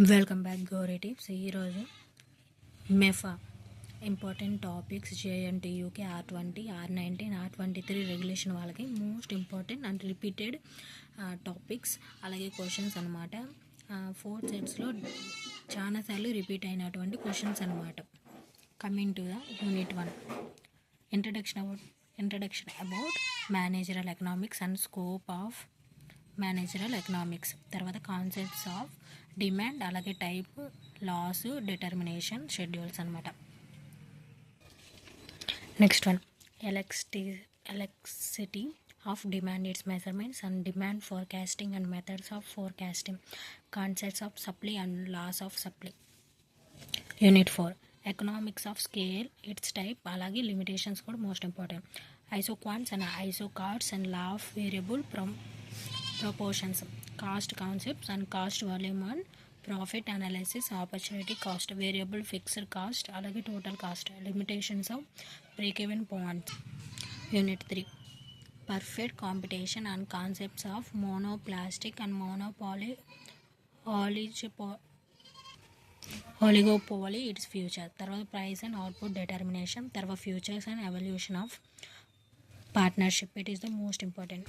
Welcome back Gowri tips. ఈరోజు మెఫా important topics జేఎన్టీయూకి R20, R19, R23 రెగ్యులేషన్ వాళ్ళకి most important and repeated topics అలాగే క్వశ్చన్స్ అనమాట. 4 సెట్స్లో చాలాసార్లు రిపీట్ అయినటువంటి క్వశ్చన్స్ అనమాట. Coming to the unit 1, introduction about managerial economics and scope of managerial economics. తర్వాత కాన్సెప్ట్స్ ఆఫ్ డిమాండ్ అలాగే టైప్, లాస్, డిటర్మినేషన్, షెడ్యూల్స్ అనమాట. Next one, elasticity of demand, its measurements and demand forecasting and methods of forecasting, concepts of supply and laws of supply. Unit 4, economics of scale, its type అలాగే limitations కూడా most important. Isoquants and isocosts and law of variable proportions, cost concepts and cost volume and profit analysis, opportunity cost, variable fixed cost alage total cost, limitations of break even points. Unit 3, perfect competition and concepts of monoplastic and monopoly, oligopoly, its future. Tarvata price and output determination, tarvata futures and evolution of partnership, it is the most important.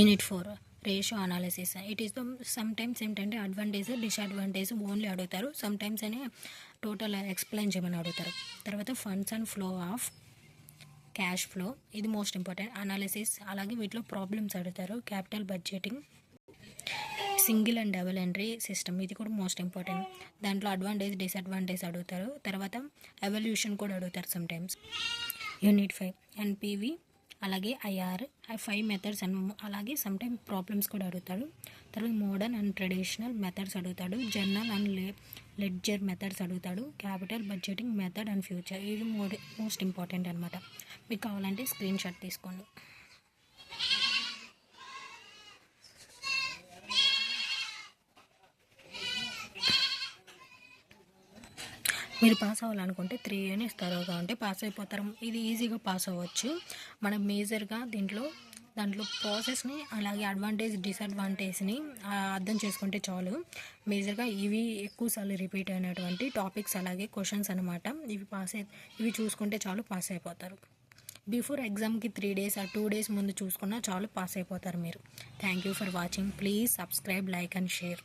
Unit 4, ratio analysis, it is the sometimes ఏంటంటే advantage disadvantage only అడుగుతారు, sometimes అనే total explain చేయమని అడుగుతారు. తర్వాత funds and flow of cash flow, ఇది most important analysis. అలాగే వీటిలో problems అడుగుతారు. Capital budgeting, single and double entry system, ఇది కూడా మోస్ట్ ఇంపార్టెంట్. దాంట్లో అడ్వాంటేజ్ డిసడ్వాంటేజ్ అడుగుతారు. తర్వాత ఎవల్యూషన్ కూడా అడుగుతారు సమ్టైమ్స్. యూనిట్ 5, ఎన్పివి అలాగే ఐఆర్, 5 మెథడ్స్ అండ్ అలాగే సమ్టైమ్ ప్రాబ్లమ్స్ కూడా అడుగుతాడు. తర్వాత మోడర్న్ అండ్ ట్రెడిషనల్ మెథడ్స్ అడుగుతాడు. జర్నల్ అండ్ లెడ్జర్ మెథడ్స్ అడుగుతాడు. Capital budgeting method and future, ఇది మోస్ట్ ఇంపార్టెంట్ అనమాట. మీకు కావాలంటే స్క్రీన్ షాట్ తీసుకోండి. మీరు పాస్ అవ్వాలనుకుంటే 3 యూనిట్స్ తర్వాత ఉంటే పాస్ అయిపోతారు. ఇది ఈజీగా పాస్ అవ్వచ్చు. మనం మేజర్గా దాంట్లో ప్రాసెస్ని అలాగే అడ్వాంటేజ్ డిసడ్వాంటేజ్ని అర్థం చేసుకుంటే చాలు. మేజర్గా ఇవి ఎక్కువసార్లు రిపీట్ అయినటువంటి టాపిక్స్ అలాగే క్వశ్చన్స్ అనమాట. ఇవి చూసుకుంటే చాలు పాస్ అయిపోతారు. బిఫోర్ ఎగ్జామ్కి 3 days ఆ 2 days ముందు చూసుకున్నా చాలు పాస్ అయిపోతారు మీరు. Thank you for watching. Please subscribe, like and share.